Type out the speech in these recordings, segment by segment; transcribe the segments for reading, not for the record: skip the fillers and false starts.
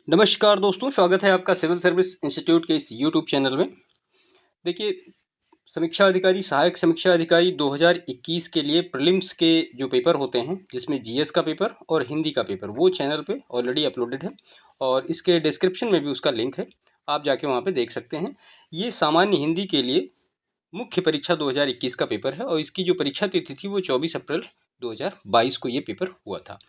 नमस्कार दोस्तों, स्वागत है आपका सिविल सर्विस इंस्टीट्यूट के इस यूट्यूब चैनल में। देखिए, समीक्षा अधिकारी, सहायक समीक्षा अधिकारी 2021 के लिए प्रीलिम्स के जो पेपर होते हैं, जिसमें जीएस का पेपर और हिंदी का पेपर, वो चैनल पे ऑलरेडी अपलोडेड है और इसके डिस्क्रिप्शन में भी उसका लिंक है। आप जाके वहाँ पे देख सकते हैं। ये सामान्य हिंदी के लिए मुख्य परीक्षा 2021 का पेपर है और इसकी जो परीक्षा तिथि थी वो 24 अप्रैल 2022 को ये पेपर हुआ था।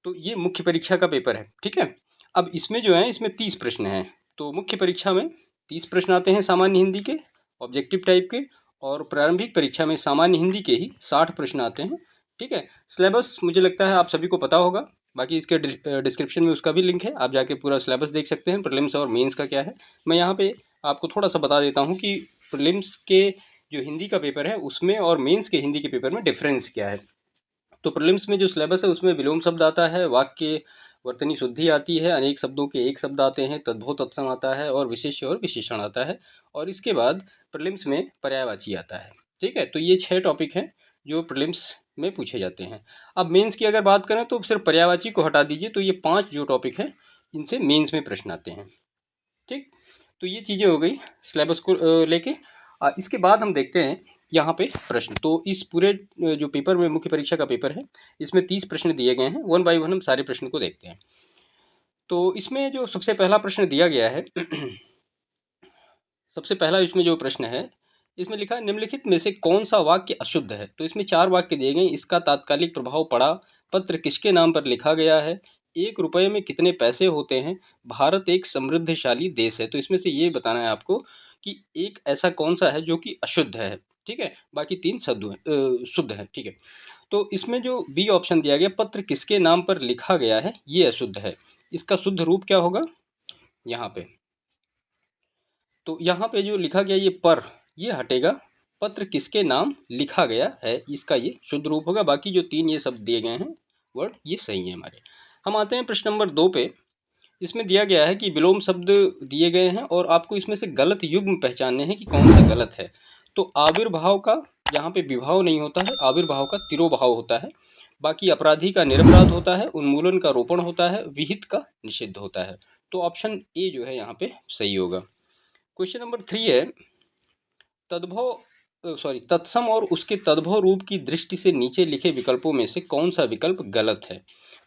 तो ये मुख्य परीक्षा का पेपर है, ठीक है। अब इसमें जो है, इसमें 30 प्रश्न हैं। तो मुख्य परीक्षा में 30 प्रश्न आते हैं सामान्य हिंदी के, ऑब्जेक्टिव टाइप के, और प्रारंभिक परीक्षा में सामान्य हिंदी के ही 60 प्रश्न आते हैं, ठीक है। सिलेबस मुझे लगता है आप सभी को पता होगा, बाकी इसके डिस्क्रिप्शन में उसका भी लिंक है, आप जाके पूरा सिलेबस देख सकते हैं प्रीलिम्स और मेंस का क्या है। मैं यहाँ पे आपको थोड़ा सा बता देता हूँ कि प्रीलिम्स के जो हिंदी का पेपर है उसमें और मेंस के हिंदी के पेपर में डिफरेंस क्या है। तो प्रीलिम्स में जो सिलेबस है उसमें विलोम शब्द आता है, वाक्य वर्तनी शुद्धि आती है, अनेक शब्दों के एक शब्द आते हैं, तद्भव तत्सम आता है और विशेष्य और विशेषण आता है। और इसके बाद प्रीलिम्स में पर्यायवाची आता है, ठीक है। तो ये 6 टॉपिक हैं जो प्रीलिम्स में पूछे जाते हैं। अब मेंस की अगर बात करें तो सिर्फ पर्यायवाची को हटा दीजिए, तो ये 5 जो टॉपिक हैं इनसे मेंस में प्रश्न आते हैं, ठीक। तो ये चीज़ें हो गई सिलेबस को लेके। इसके बाद हम देखते हैं यहाँ पे प्रश्न। तो इस पूरे जो पेपर में मुख्य परीक्षा का पेपर है, इसमें 30 प्रश्न दिए गए हैं। वन बाय वन हम सारे प्रश्न को देखते हैं। तो इसमें जो सबसे पहला प्रश्न दिया गया है सबसे पहला इसमें जो प्रश्न है, इसमें लिखा है निम्नलिखित में से कौन सा वाक्य अशुद्ध है। तो इसमें 4 वाक्य दिए गए। इसका तात्कालिक प्रभाव पड़ा, पत्र किसके नाम पर लिखा गया है, 1 रुपये में कितने पैसे होते हैं, भारत एक समृद्धशाली देश है। तो इसमें से ये बताना है आपको कि एक ऐसा कौन सा है जो कि अशुद्ध है, ठीक है। बाकी 3 शुद्ध है, ठीक है। तो इसमें जो बी ऑप्शन दिया गया, पत्र किसके नाम पर लिखा गया है, ये अशुद्ध है। इसका शुद्ध रूप क्या होगा यहाँ पे। तो यहाँ पे जो लिखा गया ये पर, ये हटेगा, पत्र किसके नाम लिखा गया है, इसका ये शुद्ध रूप होगा। बाकी जो 3 ये शब्द दिए गए हैं वर्ड, ये सही है हमारे। हम आते हैं प्रश्न नंबर 2 पे। इसमें दिया गया है कि विलोम शब्द दिए गए हैं और आपको इसमें से गलत युग्म पहचानने हैं कि कौन सा गलत है। तो आविर्भाव का यहाँ पे विभाव नहीं होता है, आविर्भाव का तिरोभाव होता है। बाकी अपराधी का निरपराध होता है, उन्मूलन का रोपण होता है, विहित का निषिद्ध होता है। तो ऑप्शन ए जो है यहाँ पे सही होगा। क्वेश्चन नंबर 3 है, तत्सम और उसके तद्भव रूप की दृष्टि से नीचे लिखे विकल्पों में से कौन सा विकल्प गलत है।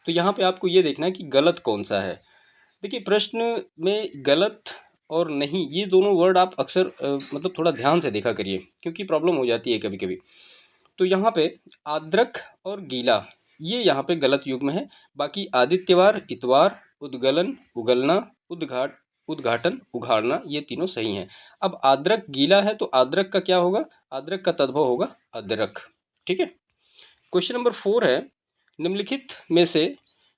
तो यहाँ पे आपको ये देखना है कि गलत कौन सा है। देखिए, प्रश्न में गलत और नहीं, ये दोनों वर्ड आप अक्सर मतलब थोड़ा ध्यान से देखा करिए, क्योंकि प्रॉब्लम हो जाती है कभी कभी। तो यहाँ पे आद्रक और गीला, ये यहाँ पे गलत युग्म है। बाकी आदित्यवार, इतवार, उद्गलन, उगलना, उद्घाट, उद्घाटन, उघाड़ना, ये तीनों सही हैं। अब आद्रक गीला है तो आद्रक का क्या होगा, आद्रक का तद्भव होगा अदरक, ठीक है। क्वेश्चन नंबर 4 है, निम्नलिखित में से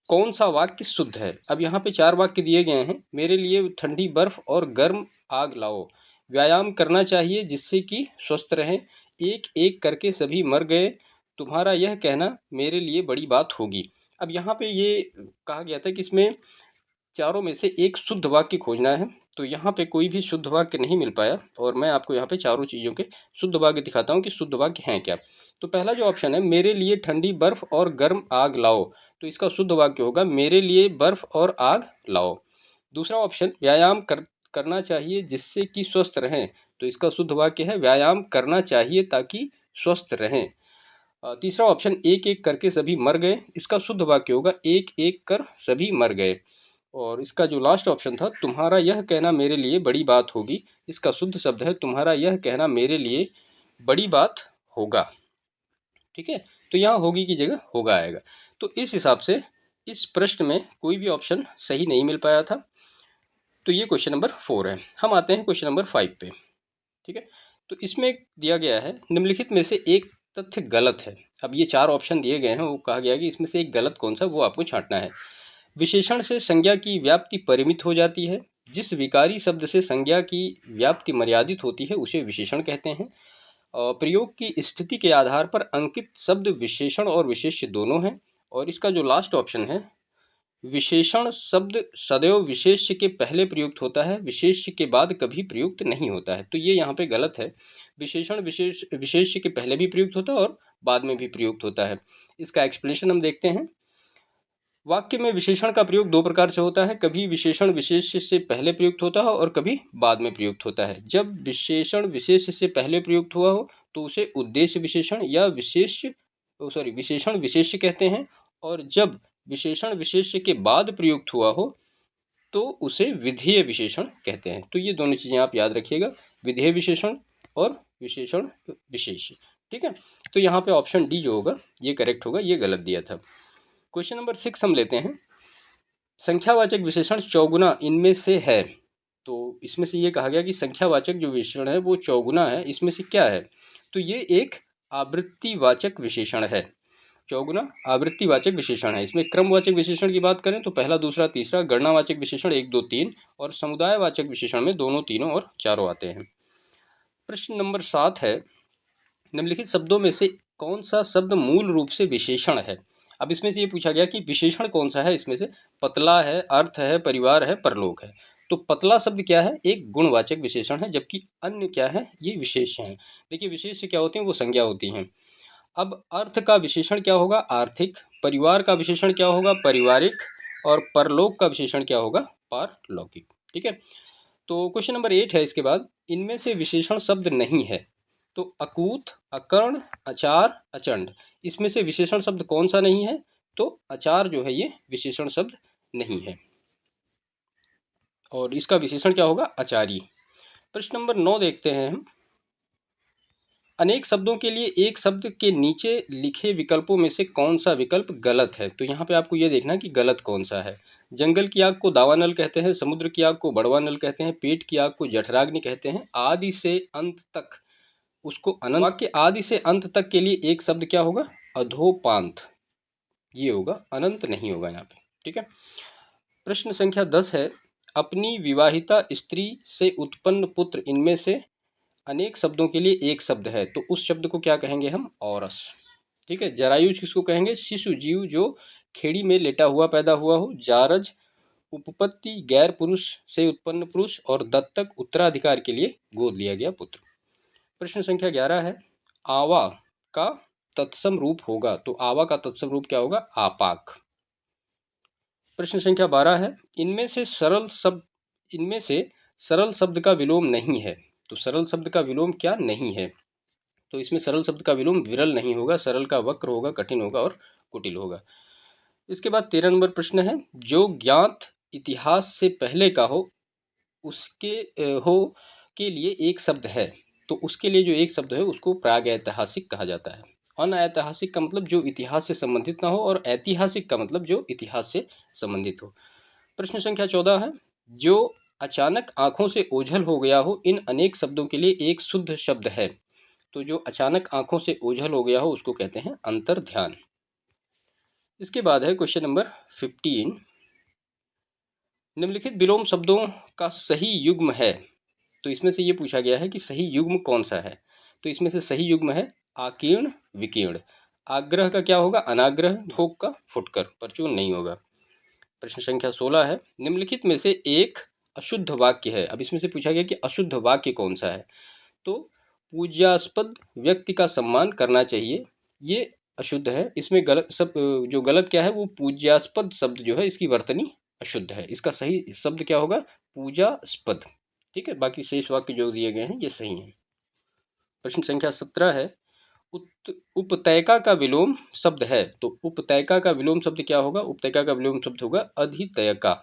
कौन सा वाक्य शुद्ध है। अब यहाँ पे 4 वाक्य दिए गए हैं। मेरे लिए ठंडी बर्फ और गर्म आग लाओ, व्यायाम करना चाहिए जिससे कि स्वस्थ रहें, एक एक करके सभी मर गए, तुम्हारा यह कहना मेरे लिए बड़ी बात होगी। अब यहाँ पे ये कहा गया था कि इसमें चारों में से एक शुद्ध वाक्य खोजना है। तो यहाँ पे कोई भी शुद्ध वाक्य नहीं मिल पाया और मैं आपको यहाँ पे चारों चीज़ों के शुद्ध वाक्य दिखाता हूँ कि शुद्ध वाक्य हैं क्या। तो पहला जो ऑप्शन है, मेरे लिए ठंडी बर्फ और गर्म आग लाओ, तो इसका शुद्ध वाक्य होगा मेरे लिए बर्फ और आग लाओ। दूसरा ऑप्शन, करना चाहिए जिससे कि स्वस्थ रहें, तो इसका शुद्ध वाक्य है व्यायाम करना चाहिए ताकि स्वस्थ रहें। तीसरा ऑप्शन, एक एक करके सभी मर गए, इसका शुद्ध वाक्य होगा एक एक कर सभी मर गए। और इसका जो लास्ट ऑप्शन था, तुम्हारा यह कहना मेरे लिए बड़ी बात होगी, इसका शुद्ध शब्द है तुम्हारा यह कहना मेरे लिए बड़ी बात होगा, ठीक है। तो यहाँ होगी की जगह होगा आएगा। तो इस हिसाब से इस प्रश्न में कोई भी ऑप्शन सही नहीं मिल पाया था। तो ये क्वेश्चन नंबर 4 है। हम आते हैं क्वेश्चन नंबर 5 पे, ठीक है। तो इसमें दिया गया है निम्नलिखित में से एक तथ्य गलत है। अब ये 4 ऑप्शन दिए गए हैं, वो कहा गया है कि इसमें से एक गलत कौन सा, वो आपको छांटना है। विशेषण से संज्ञा की व्याप्ति परिमित हो जाती है, जिस विकारी शब्द से संज्ञा की व्याप्ति मर्यादित होती है उसे विशेषण कहते हैं। प्रयोग की स्थिति के आधार पर अंकित शब्द विशेषण और विशेष्य दोनों हैं। और इसका जो लास्ट ऑप्शन है, विशेषण शब्द सदैव विशेष्य के पहले प्रयुक्त होता है, विशेष्य के बाद कभी प्रयुक्त नहीं होता है। तो ये यहाँ पे गलत है। विशेषण विशेष्य के पहले भी प्रयुक्त होता है और बाद में भी प्रयुक्त होता है। इसका एक्सप्लेनेशन हम देखते हैं। वाक्य में विशेषण का प्रयोग दो प्रकार से होता है, कभी विशेषण विशेष्य से पहले प्रयुक्त होता है और कभी बाद में प्रयुक्त होता है। जब विशेषण विशेष्य से पहले प्रयुक्त हुआ हो तो उसे उद्देश्य विशेषण या विशेषण विशेष्य कहते हैं, और जब विशेषण विशेष्य के बाद प्रयुक्त हुआ हो तो उसे विधेय विशेषण कहते हैं। तो ये दोनों चीज़ें आप याद रखिएगा, विधेय विशेषण और विशेषण विशेष्य। ठीक है, तो यहाँ पे ऑप्शन डी जो होगा ये करेक्ट होगा, ये गलत दिया था। क्वेश्चन नंबर 6 हम लेते हैं, संख्यावाचक विशेषण चौगुना इनमें से है। तो इसमें से ये कहा गया कि संख्यावाचक जो विशेषण है वो चौगुना है, इसमें से क्या है? तो ये एक आवृत्तिवाचक विशेषण है। चौगुना आवृत्तिवाचक विशेषण है। इसमें क्रमवाचक विशेषण की बात करें तो पहला दूसरा तीसरा, गणनावाचक विशेषण 1 2 3, और समुदायवाचक विशेषण में दोनों तीनों और चारों आते हैं। प्रश्न नंबर 7 है, निम्नलिखित शब्दों में से कौन सा शब्द मूल रूप से विशेषण है? अब इसमें से ये पूछा गया कि विशेषण कौन सा है, इसमें से पतला है, अर्थ है, परिवार है, परलोक है। तो पतला शब्द क्या है? एक गुणवाचक विशेषण है, जबकि अन्य क्या है? ये विशेष हैं। देखिए विशेष क्या होते हैं? वो संज्ञा होती हैं। अब अर्थ का विशेषण क्या होगा? आर्थिक। परिवार का विशेषण क्या होगा? पारिवारिक। और परलोक का विशेषण क्या होगा? पारलौकिक। ठीक है, तो क्वेश्चन नंबर 8 है इसके बाद, इनमें से विशेषण शब्द नहीं है। तो अकूत, अकर्ण, अचार, अचंड, इसमें से विशेषण शब्द कौन सा नहीं है? तो अचार जो है ये विशेषण शब्द नहीं है, और इसका विशेषण क्या होगा? आचारी। प्रश्न नंबर 9 देखते हैं हम, अनेक शब्दों के लिए एक शब्द के नीचे लिखे विकल्पों में से कौन सा विकल्प गलत है? तो यहाँ पे आपको ये देखना है कि गलत कौन सा है। जंगल की आग को दावानल कहते हैं, समुद्र की आग को बड़वानल कहते हैं, पेट की आग को जठराग्नि कहते हैं, आदि से अंत तक उसको अनंत। वाक्य आदि से अंत तक के लिए एक शब्द क्या होगा? अधोपांत, ये होगा, अनंत नहीं होगा यहाँ पे। ठीक है, प्रश्न संख्या 10 है, अपनी विवाहिता स्त्री से उत्पन्न पुत्र इनमें से अनेक शब्दों के लिए एक शब्द है, तो उस शब्द को क्या कहेंगे हम? औरस। ठीक है, जरायुज किसको कहेंगे? शिशु जीव जो खेड़ी में लेटा हुआ पैदा हुआ हो। जारज उपपत्ति गैर पुरुष से उत्पन्न पुरुष, और दत्तक उत्तराधिकार के लिए गोद लिया गया पुत्र। प्रश्न संख्या 11 है, आवा का तत्सम रूप होगा, तो आवा का तत्सम रूप क्या होगा? आपाक। प्रश्न संख्या 12 है, इनमें से सरल शब्द का विलोम नहीं है। तो सरल शब्द का विलोम क्या नहीं है? तो इसमें सरल शब्द का विलोम विरल नहीं होगा, सरल का वक्र होगा, कठिन होगा और कुटिल होगा। इसके बाद 13 नंबर प्रश्न है, जो ज्ञात इतिहास से पहले का हो उसके हो के लिए एक शब्द है, तो उसके लिए जो एक शब्द है उसको प्रागैतिहासिक कहा जाता है। अनैतिहासिक का मतलब जो इतिहास से संबंधित ना हो, और ऐतिहासिक का मतलब जो इतिहास से संबंधित हो। प्रश्न संख्या 14 है, जो अचानक आंखों से ओझल हो गया हो, इन अनेक शब्दों के लिए एक शुद्ध शब्द है। तो जो अचानक आंखों से ओझल हो गया हो उसको कहते हैं अंतर ध्यान। इसके बाद है क्वेश्चन नंबर 15, निम्नलिखित विलोम शब्दों का सही युग्म है। तो इसमें से ये पूछा गया है कि सही युग्म कौन सा है। तो इसमें से सही युग्म है आकीर्ण विकीर्ण। आग्रह का क्या होगा? अनाग्रह। भोग का फुटकर, परचून नहीं होगा। प्रश्न संख्या 16 है, निम्नलिखित में से एक अशुद्ध वाक्य है। अब इसमें से पूछा गया कि अशुद्ध वाक्य कौन सा है। तो पूज्यास्पद व्यक्ति का सम्मान करना चाहिए, ये अशुद्ध है। इसमें गलत सब जो गलत क्या है वो पूज्यास्पद शब्द जो है इसकी वर्तनी अशुद्ध है। इसका सही शब्द क्या होगा? पूजास्पद। ठीक है, बाकी शेष वाक्य जो दिए गए हैं ये सही हैं। प्रश्न संख्या 17 है, उपतयका का विलोम शब्द है। तो उपतयका का विलोम शब्द क्या होगा? उपतयका का विलोम शब्द होगा अधितयका।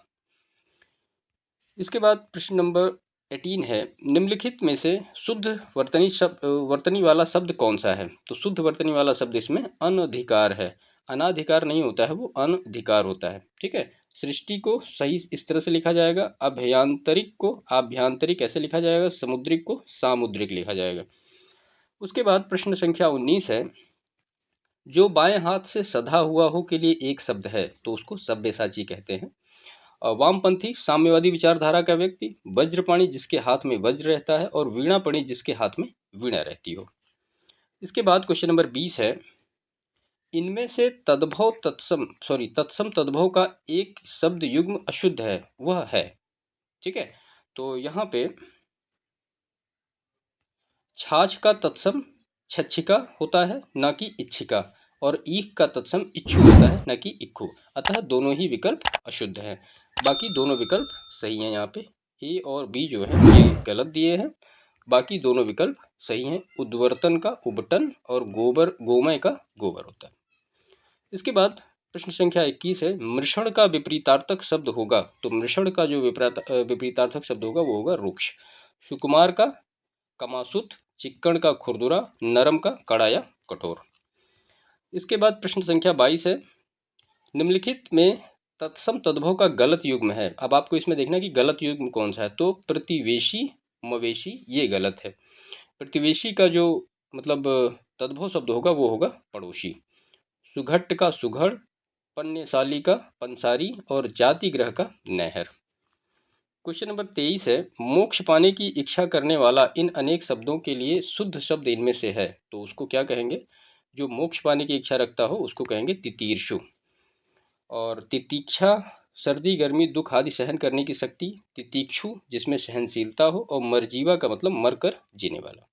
इसके बाद प्रश्न नंबर 18 है, निम्नलिखित में से शुद्ध वर्तनी वाला शब्द कौन सा है? तो शुद्ध वर्तनी वाला शब्द इसमें अनधिकार है। अनाधिकार नहीं होता है, वो अनधिकार होता है। ठीक है, सृष्टि को सही इस तरह से लिखा जाएगा, अभ्यंतरिक को आभ्यंतरिक ऐसे लिखा जाएगा, समुद्रिक को सामुद्रिक लिखा जाएगा। उसके बाद प्रश्न संख्या 19 है, जो बाएं हाथ से सधा हुआ हो के लिए एक शब्द है, तो उसको सब्यसाची कहते हैं। वामपंथी साम्यवादी विचारधारा का व्यक्ति, वज्रपाणी जिसके हाथ में वज्र रहता है, और वीणापणी जिसके हाथ में वीणा रहती हो। इसके बाद क्वेश्चन नंबर 20 है, इनमें से तत्सम तद्भव का एक शब्द युग्म अशुद्ध है, वह है। ठीक है, तो यहाँ पे छाछ का तत्सम छच्छिका होता है, ना कि इच्छिका। और ईख का तत्सम इच्छु होता है, न कि इक्खु। अतः दोनों ही विकल्प अशुद्ध हैं। बाकी दोनों विकल्प सही हैं। यहाँ पे ए और बी जो है ये गलत दिए हैं, बाकी दोनों विकल्प सही हैं। उद्वर्तन का उबटन और गोबर गोमय का गोबर होता है। इसके बाद प्रश्न संख्या 21 है, मृषण का विपरीतार्थक शब्द होगा। तो मृषण का जो विपरीतार्थक शब्द होगा वो होगा रुक्ष। सुकुमार का कमासुत, चिक्कण का खुरदुरा, नरम का कड़ा या कठोर। इसके बाद प्रश्न संख्या 22 है, निम्नलिखित में तत्सम तद्भव का गलत युग्म है। अब आपको इसमें देखना है कि गलत युग्म कौन सा है। तो प्रतिवेशी मवेशी ये गलत है। प्रतिवेशी का जो मतलब तद्भव शब्द होगा वो होगा पड़ोसी। सुघट्ट का सुघड़, पन्यशाली का पंसारी और जाति ग्रह का नहर। क्वेश्चन नंबर 23 है, मोक्ष पाने की इच्छा करने वाला इन अनेक शब्दों के लिए शुद्ध शब्द इनमें से है। तो उसको क्या कहेंगे? जो मोक्ष पाने की इच्छा रखता हो उसको कहेंगे तितीर्षु। और तितीक्षा सर्दी गर्मी दुख आदि सहन करने की शक्ति, तितीक्षु जिसमें सहनशीलता हो, और मरजीवा का मतलब मरकर जीने वाला।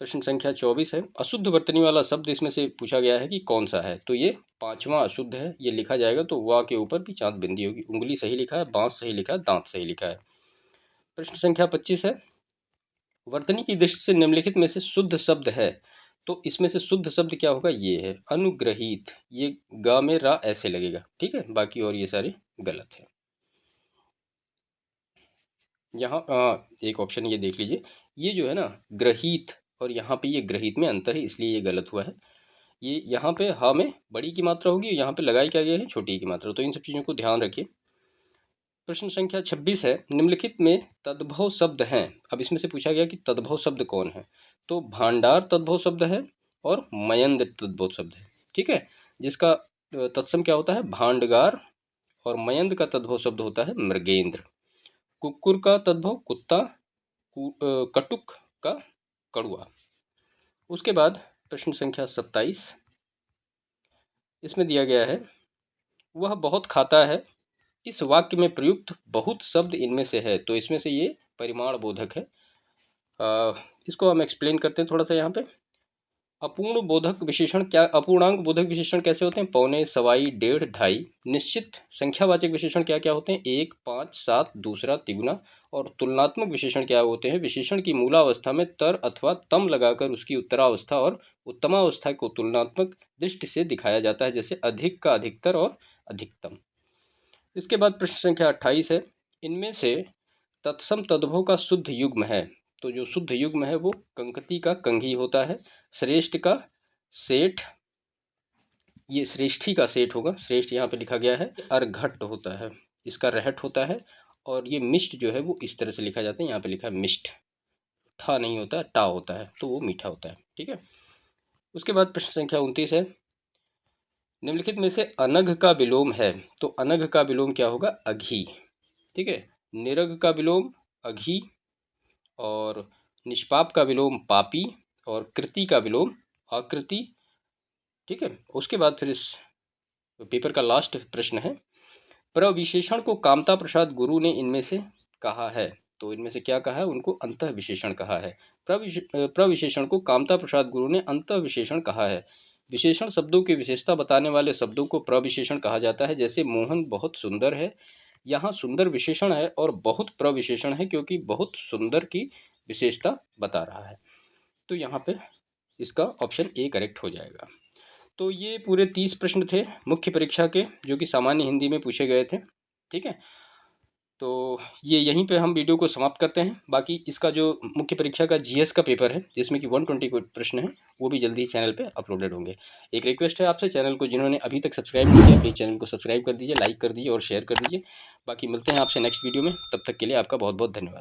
प्रश्न संख्या 24 है, अशुद्ध वर्तनी वाला शब्द इसमें से पूछा गया है कि कौन सा है। तो ये पांचवा अशुद्ध है। ये लिखा जाएगा तो वा के ऊपर भी चांद बिंदी होगी। उंगली सही लिखा है, बांस सही लिखा है, दांत सही लिखा है। प्रश्न संख्या 25 है, वर्तनी की दृष्टि से निम्नलिखित में से शुद्ध शब्द है। तो इसमें से शुद्ध शब्द क्या होगा? ये है अनुग्रहित। ये गा में रा ऐसे लगेगा, ठीक है। बाकी और ये सारे गलत है। यहाँ एक ऑप्शन ये देख लीजिए, ये जो है ना ग्रहित, और यहाँ पे ये ग्रहित में अंतर है, इसलिए ये गलत हुआ है। ये यहाँ पे हा में बड़ी की मात्रा होगी, यहाँ पे लगाई क्या गया है छोटी की मात्रा। तो इन सब चीज़ों को ध्यान रखिए। प्रश्न संख्या 26 है, निम्नलिखित में तद्भव शब्द हैं। अब इसमें से पूछा गया कि तद्भव शब्द कौन है। तो भांडार तद्भव शब्द है और मयंद तद्भव शब्द है, ठीक है। जिसका तत्सम क्या होता है? भांडगार। और मयंद का तद्भव शब्द होता है मृगेंद्र। कुक्कुर का तद्भव कुत्ता, कटुक का कड़ुआ। उसके बाद प्रश्न संख्या 27, इसमें दिया गया है, वह बहुत खाता है। इस वाक्य में प्रयुक्त बहुत शब्द इनमें से है। तो इसमें से ये परिमाण बोधक है। इसको हम एक्सप्लेन करते हैं थोड़ा सा। यहाँ पे अपूर्ण बोधक विशेषण क्या, अपूर्णांक बोधक विशेषण कैसे होते हैं? पौने, सवाई, डेढ़, ढाई। निश्चित संख्यावाचक विशेषण क्या क्या होते हैं? 1, 5, 7, दूसरा, तिगुना। और तुलनात्मक विशेषण क्या होते हैं? विशेषण की मूलावस्था में तर अथवा तम लगाकर उसकी उत्तरावस्था और उत्तमावस्था को तुलनात्मक दृष्टि से दिखाया जाता है, जैसे अधिक का अधिकतर और अधिकतम। इसके बाद प्रश्न संख्या 28 है, इनमें से तत्सम तद्भव का शुद्ध युग्म है। तो जो शुद्ध युग्म है वो कंकती का कंघी होता है, श्रेष्ठ का सेठ, ये श्रेष्ठी का सेठ होगा, श्रेष्ठ यहाँ पे लिखा गया है। अर्घट होता है, इसका रहट होता है। और ये मिष्ट जो है वो इस तरह से लिखा जाता है, यहाँ पे लिखा है मिष्ट, ठा नहीं होता, टा होता है, तो वो मीठा होता है, ठीक है। उसके बाद प्रश्न संख्या 29 है, निम्नलिखित में से अनघ का विलोम है। तो अनघ का विलोम क्या होगा? अघी, ठीक है। निरग का विलोम अघी, और निष्पाप का विलोम पापी, और कृति का विलोम आकृति, ठीक है। उसके बाद फिर इस पेपर का लास्ट प्रश्न है, प्रविशेषण को कामता प्रसाद गुरु ने इनमें से कहा है। तो इनमें से क्या कहा है? उनको अंतः विशेषण कहा है। प्रविशेषण को कामता प्रसाद गुरु ने अंतः विशेषण कहा है। विशेषण शब्दों की विशेषता बताने वाले शब्दों को प्रविशेषण कहा जाता है। जैसे मोहन बहुत सुंदर है, यहाँ सुंदर विशेषण है और बहुत प्रविशेषण है, क्योंकि बहुत सुंदर की विशेषता बता रहा है। तो यहाँ पे इसका ऑप्शन ए करेक्ट हो जाएगा। तो ये पूरे 30 प्रश्न थे मुख्य परीक्षा के, जो कि सामान्य हिंदी में पूछे गए थे, ठीक है। तो ये यहीं पे हम वीडियो को समाप्त करते हैं। बाकी इसका जो मुख्य परीक्षा का जीएस का पेपर है, जिसमें कि 120 प्रश्न है, वो भी जल्दी ही चैनल पे अपलोडेड होंगे। एक रिक्वेस्ट है आपसे, चैनल को जिन्होंने अभी तक सब्सक्राइब नहीं किया, प्लीज़ चैनल को सब्सक्राइब कर दीजिए, लाइक कर दीजिए और शेयर कर दीजिए। बाकी मिलते हैं आपसे नेक्स्ट वीडियो में, तब तक के लिए आपका बहुत बहुत धन्यवाद।